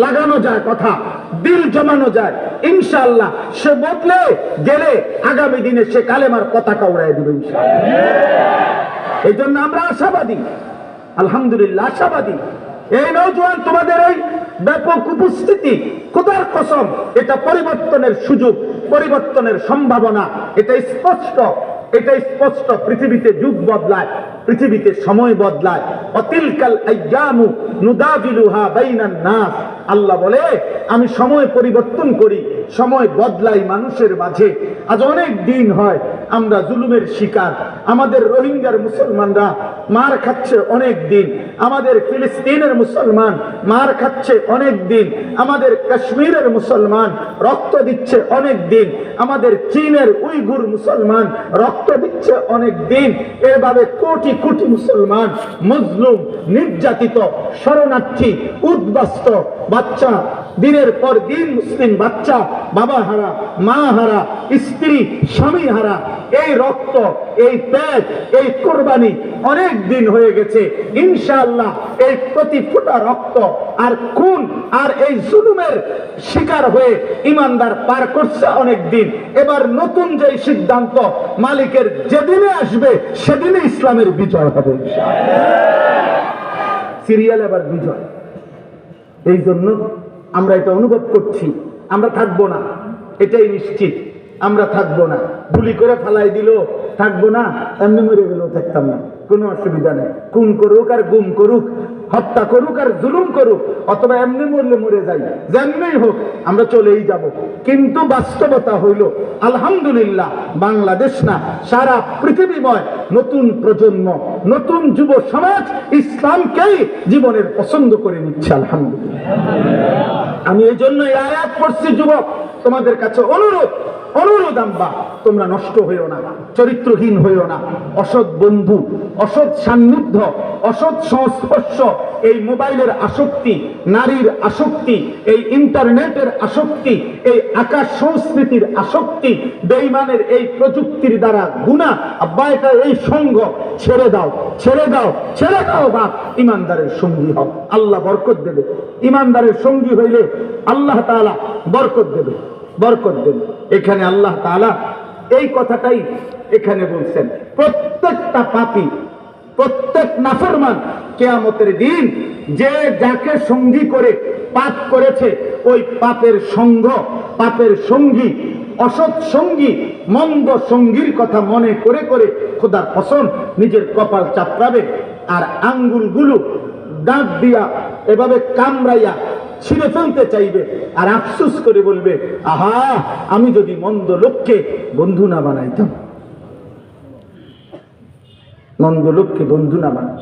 লাগানো যায়, কথা দিল জমানো যায়, ইনশাআল্লাহ সে বদলে গেলে আগামী দিনে সে কালেমার পতাকা উড়াই দিবে ইনশাআল্লাহ। এই জন্য আমরা আশাবাদী, আলহামদুলিল্লাহ আশাবাদী। এই নওজোয়ান তোমাদের এই ব্যাপক উপস্থিতি, খোদার কসম এটা পরিবর্তনের সুযোগ, পরিবর্তনের সম্ভাবনা, এটা স্পষ্ট, এটা স্পষ্ট। পৃথিবীতে যুগ বদলায়, পৃথিবীতে সময় বদলায়। অতিলকাল আইয়ামু নুদাবিলুহা বাইনান নাস, আল্লাহ বলে আমি সময় পরিবর্তন করি, সময় বদলাই মানুষের মাঝে। আজ অনেক দিন হয় আমরা জুলুমের শিকার, আমাদের রোহিঙ্গার মুসলমানরা মার খাচ্ছে অনেক দিন, আমাদের ফিলিস্তিনের মুসলমান মার খাচ্ছে অনেক দিন, আমাদের কাশ্মীরের মুসলমান রক্ত দিচ্ছে অনেক দিন, আমাদের চীনের উইগুর মুসলমান রক্ত দিচ্ছে অনেক দিন। এভাবে কোটি কোটি মুসলমান মজলুম, নির্যাতিত, শরণার্থী, উদ্বাস্ত বাচ্চা, দিনের পর দিন মুসলিম বাচ্চা বাবা হারা, মা হারা, স্ত্রী স্বামী হারা। এই রক্ত, এই ত্যাগ, এই কোরবানি অনেক দিন হয়ে গেছে। ইনশাআল্লাহ এই প্রতি ফোঁটা রক্ত আর খুন আর এই জুলুমের শিকার হয়ে ইমানদার পার করছে অনেক দিন। এবার নতুন যে সিদ্ধান্ত মালিকের যেদিনে আসবে সেদিনে ইসলামের বিজয় হবে সিরিয়াল, এবার বিজয়। এই জন্য আমরা এটা অনুভব করছি, আমরা থাকবো না, এটাই নিশ্চিত, আমরা থাকবো না। গুলি করে ফালাই দিল থাকবো না, এমনি মরে গেলেও থাকতাম না, কোনো অসুবিধা নেই। খুন করুক আর গুম করুক, হত্যা করুক আর জুলুম করুক, অথবা এমনি মরলে মরে যাই, যেমনি হোক আমরা চলেই যাব। কিন্তু বাস্তবতা হইল আলহামদুলিল্লাহ বাংলাদেশ না, সারা পৃথিবীময় নতুন প্রজন্ম, নতুন যুব সমাজ ইসলামকেই জীবনের পছন্দ করে নিচ্ছে আলহামদুলিল্লাহ। আমি এই জন্য এই আয়াত পড়ছি, যুবক তোমাদের কাছে অনুরোধ, অনুরোধ আম্বা, তোমরা নষ্ট হইও না, চরিত্রহীন হইও না। অসৎ বন্ধু, অসৎ সান্নিধ্য, অসৎ সংস্পর্শ, এই মোবাইলের আসক্তি, নারীর আসক্তি, এই ইন্টারনেটের আসক্তি, এই আকাশ সংস্কৃতির আসক্তি, বেঈমানের এই প্রযুক্তির দ্বারা গুনাহ, আব্বা এটা এই সঙ্গ ছেড়ে দাও, ছেড়ে দাও, ছেড়ে দাও বাপ। ইমানদারের সঙ্গী হও, আল্লাহ বরকত দেবে। ইমানদারের সঙ্গী হইলে আল্লাহ তাআলা বরকত দেবে, বরকত দেবে। এখানে আল্লাহ তাআলা এই কথাটাই এখানে বলছেন, প্রত্যেকটা পাপী, প্রত্যেক নাফরমান কিয়ামতের দিন যে যাকে সঙ্গী করে পাপ করেছে, ওই পাপের সঙ্গ, পাপের সঙ্গী, অসৎ সঙ্গী, মন্দ সঙ্গীর কথা মনে করে করে খোদার কসম নিজের কপাল চাপড়াবে, আর আঙ্গুলগুলো দাঁত দিয়া এভাবে কামড়াইয়া ছিঁড়ে ফেলতে চাইবে, আর আফসোস করে বলবে, আহা আমি যদি মন্দ লোককে বন্ধু না বানাইতাম, মন্দ লোককে বন্ধু না বানাই,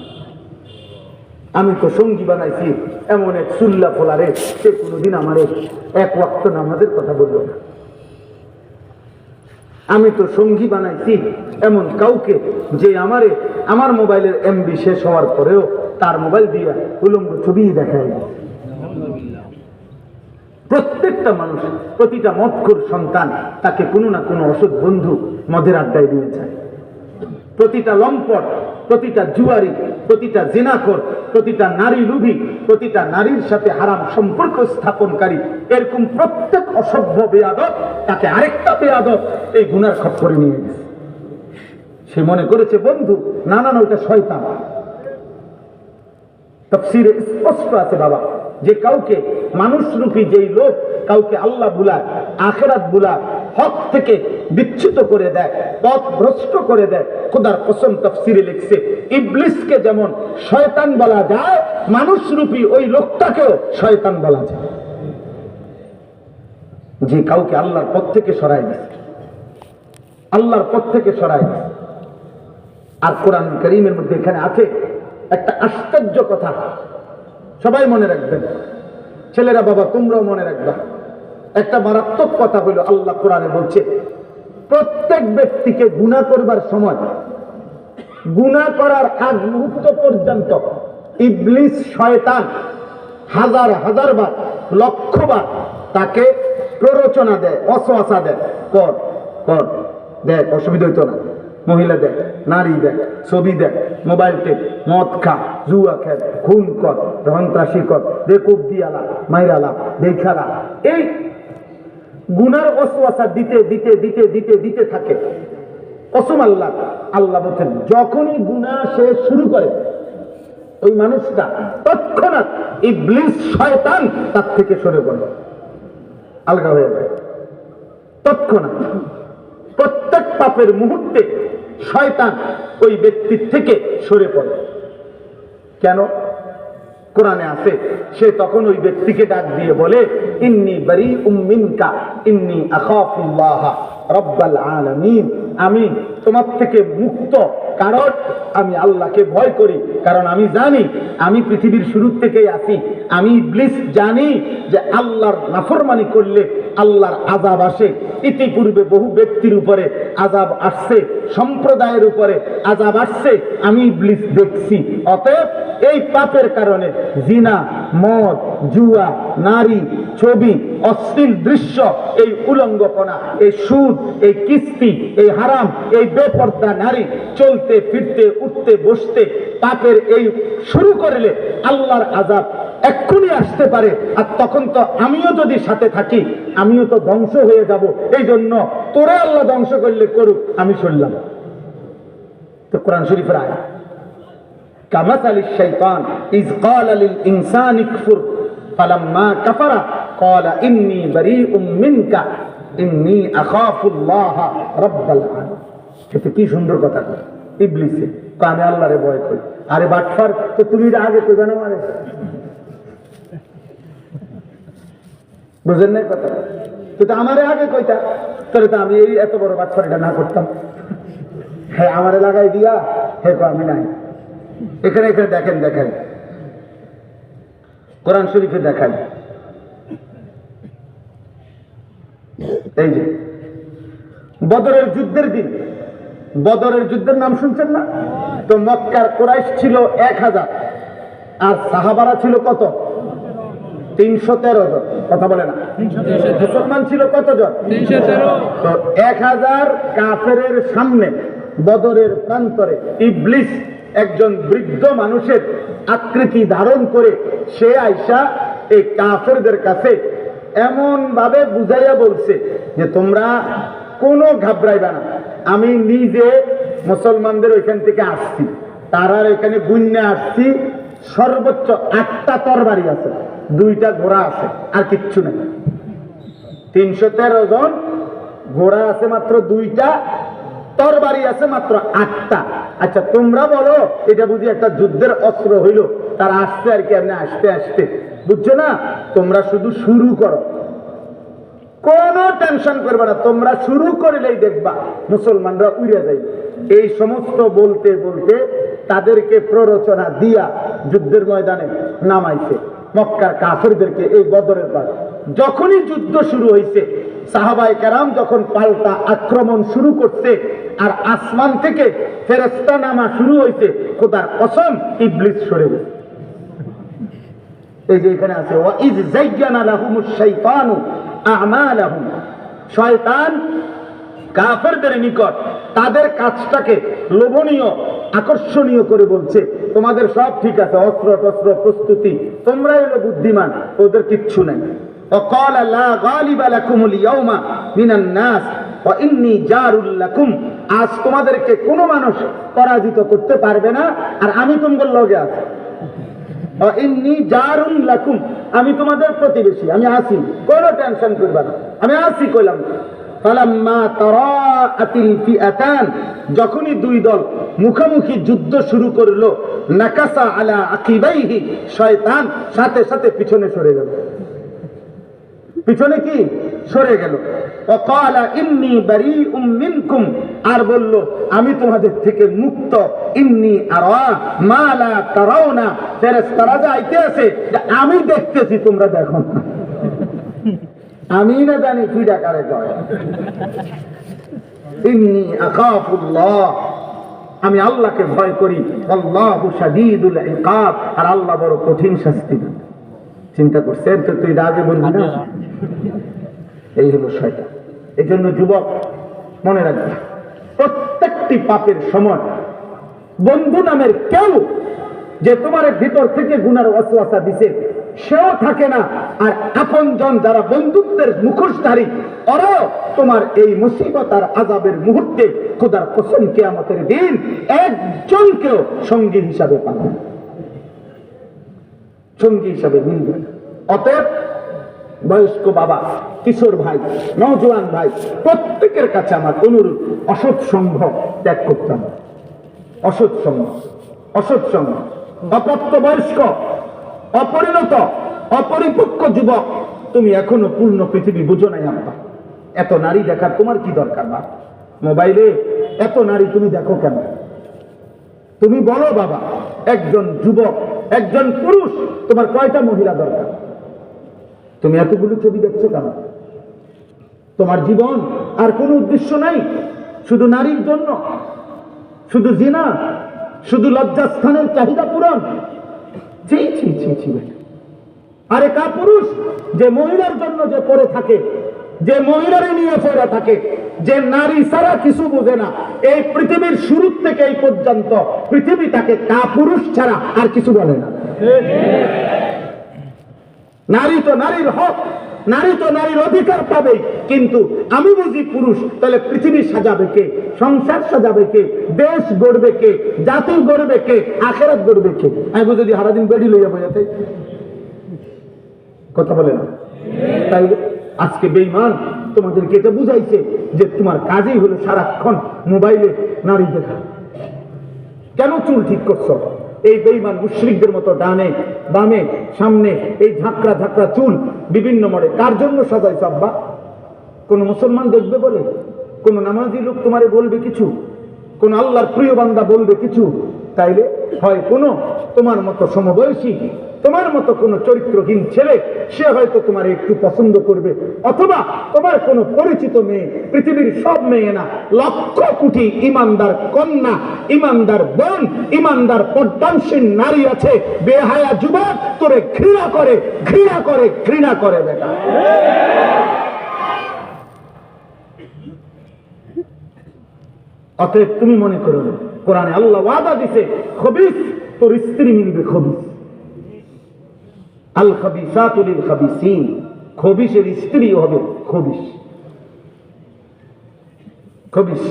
আমি তো সঙ্গী বানাইছি এমন এক সুল্লা ফোলারে, সে কোনোদিন আমারে এক ওয়াক্ত নামাজের কথা বলল না। আমি তো সঙ্গী বানাইছি এমন কাউকে যে আমারে, আমার মোবাইলের এমবি শেষ হওয়ার পরেও তার মোবাইল দিয়া উলঙ্গ ছবি দেখায়। প্রত্যেকটা মানুষ, প্রতিটা মদখোর সন্তান তাকে কোনো না কোনো অসৎ বন্ধু মদের আড্ডায় নিয়ে যায়। প্রতিটা লম্পট, প্রতিটা জুয়ারি, প্রতিটা জিনাখোর, প্রতিটা নারী লোভী, প্রতিটা নারীর সাথে হারাম সম্পর্ক স্থাপনকারী, এরকম প্রত্যেক অসভ্য বেয়াদব তাকে আরেকটা বেয়াদব এই গুনার খপ্পরে নিয়ে গেছে। সে মনে করেছে বন্ধু, না না না, ওটা শয়তান। তাফসীরে স্পষ্ট আছে বাবা, যে কাউকে মানুষরূপী যেই লোক কাউকে আল্লাহ বুলায়, আখিরাত বুলায়, হক থেকে বিচ্যুত করে দেয়, পথ ভ্রষ্ট করে দেয়, খোদার কসম তাফসীরে লিখছে ইবলিসকে যেমন শয়তান বলা যায়, মানুষরূপী ওই লোকটাকেও শয়তান বলা যায়, যে কাউকে আল্লাহর পথ থেকে সরায় দিচ্ছে, আল্লাহর পথ থেকে সরায় দিচ্ছে। আর কোরআন কারীমের মধ্যে এখানে আছে একটা আশ্চর্য কথা, সবাই মনে রাখবেন, ছেলেরা বাবা তোমরাও মনে রাখবা। একটা মারাত্মক কথা হলো, আল্লাহ কোরআনে বলছে প্রত্যেক ব্যক্তিকে গুনাহ করবার সময়, গুনাহ করার আগ মুহূর্ত পর্যন্ত ইবলিস শয়তান হাজার হাজার বার, লক্ষবার তাকে প্ররোচনা দেয়, ওয়াসওয়াসা দেয়, কর কর, দেখ অসুবিধা হইতো না, মহিলা দেখ, নারী দেখ, ছবি দেখ, মোবাইল টেপ, মদ খা, জুয়া খেল, খুন কর, সন্ত্রাসী কর, বেকুব দিয়ালা, মাইরালা, দেখালা, এই গুনার ওয়াসওয়াসা দিতে দিতে দিতে দিতে দিতে থাকে। কসম আল্লাহ, আল্লাহ বলেন যখনই গুনাহ সে শুরু করে ওই মানুষটা তৎক্ষণাৎ ইবলিস শয়তান তার থেকে সরে পড়ে, আলগা হয়ে যায় তৎক্ষণাৎ। প্রত্যেক পাপের মুহূর্তে শয়তান ওই ব্যক্তির থেকে সরে পড়ে। কেন? কোরআনে আছে, সে তখন ওই ব্যক্তিকে ডাক দিয়ে বলে ইন্নী বারীউম মিনকা ইন্নী আখাফুল্লাহ রাব্বাল আলামিন, আমি তোমার থেকে মুক্ত, কারণ আমি আল্লাহকে ভয় করি, কারণ আমি জানি আমি পৃথিবীর শুরু থেকেই আছি, আমি ইবলিস জানি যে আল্লাহর নাফরমানি করলে আল্লাহর আযাব আসে। ইতিপূর্বে বহু ব্যক্তির উপরে আযাব আসছে, সম্প্রদায়ের উপরে আযাব আসছে, আমি ইবলিস দেখছি। অতএব এই পাপের কারণে জিনা, মদ, জুয়া, নারী, ছবি, অশ্লীল দৃশ্য, এই উলঙ্গপনা, এই সুদ, এই কিস্তি, এই হারাম, এই বেপর্দা নারী, চলতে ফিরতে উঠতে বসতে পাপের এই শুরু করলে আল্লাহর আযাব এক্ষুনি আসতে পারে। আর তখন তো আমিও যদি সাথে থাকি আমিও তো ধ্বংস হয়ে যাব। এই জন্য তোরা আল্লাহ ধ্বংস করলে করুক, আমি শুনলাম। তো কোরআন শরীফের আয়াত কামাসালি শাইতান ইয ক্বালা লিল ইনসানি কফুর ফালাম্মা কাফারা ক্বালা ইন্নী বারীউম মিনকা ইন্নী আখাফুল্লাহ রাব্বাল আলামিন। এটা কি সুন্দর কথা! ইবলিসে আমি আল্লাহরে ভয় করি। আরে বাটফার, তো তুমি আগে কইবা না মানে? বুঝেন নাই কথা? তো আমারে আগে কইতা, তাহলে তো আমি এই এত বড় বাটফারিটা না করতাম। হ্যাঁ, আমারে লাগাই দিয়া হ্যাঁ আমি নাই। এখানে এখানে দেখেন, দেখেন কোরআন শরীফে দেখান, এই যে বদরের যুদ্ধের দিন, বদরের যুদ্ধের নাম শুনছেন না? তো মক্কার কুরাইশ ছিল 1000 আর সাহাবারা ছিল কত? 313 জন। কথা বলে না? মুসলমান ছিল কতজন? 313। তো 1000 কাফেরের সামনে বদরের প্রান্তরে ইবলিস একজন বৃদ্ধ মানুষের আকৃতি ধারণ করে সে আইসা এই কাফেরদের কাছে এমন ভাবে বুঝাইয়া বলছে যে তোমরা কোনো ঘাবড়াইবা না, আমি নিজে মুসলমানদের ওইখান থেকে আসছি, তারার এখানে গুন্যা আসছি, সর্বোচ্চ 8টা তরবারি আছে, 2টা ঘোড়া আছে, আর কিচ্ছু নেই। 313 জন, ঘোড়া আছে মাত্র 2টা, তরবারি আছে মাত্র 8টা। আচ্ছা তোমরা বলো, এটা বুঝি একটা যুদ্ধের অস্ত্র হইল? তারা আসছে আর কি, এমনি আসতে আসতে, বুঝছো না? তোমরা শুধু শুরু করো, কোনো টেনশন করবে না, তোমরা শুরু করলেই দেখবা মুসলমানরা উড়ে যাইবে। এই সমস্ত বলতে বলতে তাদেরকে প্ররোচনা দিয়া যুদ্ধের ময়দানে নামাইছে মক্কার কাফেরদেরকে। এই বদরের পর যখনই যুদ্ধ শুরু হয়েছে, সাহাবায়ে কেরাম যখন পাল্টা আক্রমণ শুরু করছে আর আসমান থেকে ফেরেশতা নামা শুরু হয়েছে, খোদার কসম ইবলিস সরে গেছে। এই যে এখানে আছে ওয়া ইয যায়্যানা লাহুমুশ শাইতানু আমালাহুম, শয়তান কাফেরদের নিকট তাদের কাজটাকে লোভনীয় আকর্ষণীয় করে বলছে তোমাদের সব ঠিক আছে, অস্ত্র টস্ত্র প্রস্তুতি, তোমরাই হলো বুদ্ধিমান, ওদের কিচ্ছু নেই। وقال لا غالب لكم اليوم من الناس واني جار لكم, আজ তোমাদেরকে কোনো মানুষ পরাজিত করতে পারবে না, আর আমি তোমাদের লগে আছি। ইন্নী জারুন লাকুম, আমি তোমাদের প্রতিবেশী, আমি আসি, কোনো টেনশন করবে না, আমি আসি কইলাম। ফালাম্মা তারাআতিল ফিআতান, যখনই দুই দল মুখোমুখি যুদ্ধ শুরু করলো, নাকাসা আলা আকিবাইহি, শয়তান সাথে সাথে পিছনে সরে গেল। পিছনে কি সরে গেল। ওয়াকালা ইন্নী বারীউম মিনকুম, আর বলল আমি তোমাদের থেকে মুক্ত। ইন্নী আরা মা লা তারাউনা, ফেরেশতারা যাইতে আছে আমি দেখতেছি, তোমরা দেখো না। আমি না জানি কি ডাকারে কয়। ইন্নী আখাফুল্লাহ, আমি আল্লাহকে ভয় করি। আল্লাহু শাদীদুল ইকাব, আর আল্লাহ বড় কঠিন শাস্তি দেন। চিন্তা করছেন তো? তুই আগে বলবি না? এই হলো শয়তান। এই জন্য যুবক মনে রাখবে, প্রত্যেকটি পাপের সময় বন্ধু নামের কেউ যে তোমার ভিতর থেকে গুনার ওয়াসওয়াসা দিছে সেও থাকে না, আর আপনজন যারা বন্ধুত্বের মুখোশধারী ওরাও তোমার এই মুসিবত আর আযাবের মুহূর্তে খোদার কসম কিয়ামতের দিন একজনকেও সঙ্গী হিসাবে পাবে, সঙ্গী হিসাবে মিলবে। অতএব বয়স্ক বাবা, কিশোর ভাই, নওজোয়ান ভাই, প্রত্যেকের কাছে আমার অনুরোধ, অসৎ সঙ্গ ত্যাগ করতে হবে। অসৎ সঙ্গ, অসৎ সঙ্গ, অপ্রাপ্তবয়স্ক, অপরিণত, অপরিপক্ক যুবক, তুমি এখনো পূর্ণ পৃথিবী বুঝো নাই আব্বা। এত নারী দেখার তোমার কি দরকার? বা মোবাইলে এত নারী তুমি দেখো কেন? তুমি বলো বাবা, একজন যুবক, একজন পুরুষ, তোমার কয়টা মহিলা দরকার? তুমি এতগুলো ছবি দেখছো কেন? তোমার জীবন আর কোনো উদ্দেশ্য নাই, শুধু নারীর জন্য, শুধু জিনা, শুধু লজ্জাস্থানের চাহিদা পূরণ। ছি ছি ছি ছি। আরে কা পুরুষ যে মহিলার জন্য যে পড়ে থাকে, যে মহিলারে নিয়ে পড়ে থাকে, যে নারী ছাড়া কিছু বোঝে না, এই পৃথিবীর শুরু থেকে এই পর্যন্ত পৃথিবী তাকে কা পুরুষ ছাড়া আর কিছু বলে না। নারী তো নারীর হক, নারী তো নারীর অধিকার পাবে, কিন্তু আমি বুঝি পুরুষ, তাহলে পৃথিবী সাজাবে কে? সংসার সাজাবে কে? দেশ গড়বে কে? জাতি গড়বে কে? আখেরাত গড়বে কে? আমি যদি সারাদিন বেড়ি লইয়া বইয়াতে কথা বলে না, তাই আজকে বেঈমান তোমাদেরকে এটা বুঝাইছে যে তোমার কাজই হলো সারাক্ষণ মোবাইলে নারী দেখা। কেন চুল ঠিক করছো? এই বেঈমান মুশরিকদের মতো ডানে বামে সামনে এই ঝাঁকড়া ঝাঁকড়া চুল বিভিন্ন মোড়ে কার জন্য সাজাইছো আব্বা? কোন মুসলমান দেখবে বলে? কোন নামাজি লোক তোমারে বলবে কিছু? কোন আল্লাহর প্রিয় বান্দা বলবে কিছু? তাইলে হয় কোনো তোমার মতো সমবয়সী, তোমার মতো কোনো চরিত্রহীন ছেলে, সে হয়তো তোমার একটু পছন্দ করবে, অথবা তোমার কোনো পরিচিত মেয়ে, পৃথিবীর সব মেয়ে না, লক্ষ কোটি ইমানদার কন্যা, ইমানদার বোন, ইমানদার পর্দানসীন নারী আছে, বেহায়া যুবক তোরে ঘৃণা করে, ঘৃণা করে, ঘৃণা করে। বেটা অতএব তুমি মনে করো, কোরআনে আল্লাহ ওয়াদা দিছে, খবিস তোর স্ত্রী মিলবে, খবিস আল খাবিসাতু লিল খাবিসিন, খবিসের স্ত্রী হবে খবিস। খবিস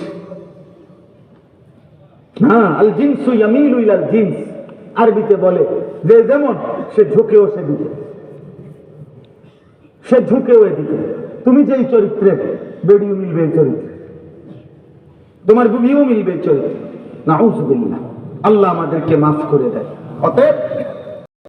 না, আল জিনসু ইয়ামিলু ইলাল জিনস, আরবিতে বলে যে যেমন সে ঝুঁকেও সেদিকে, সে ঝুঁকেও এদিকে। তুমি যেই চরিত্রে, বেডিও মিলবে এই চরিত্রে, তোমার বিবিও মিলবে এই চরিত্রে। নাউযুবিল্লাহ, আল্লাহ আমাদেরকে মাফ করে দেয়। অতএব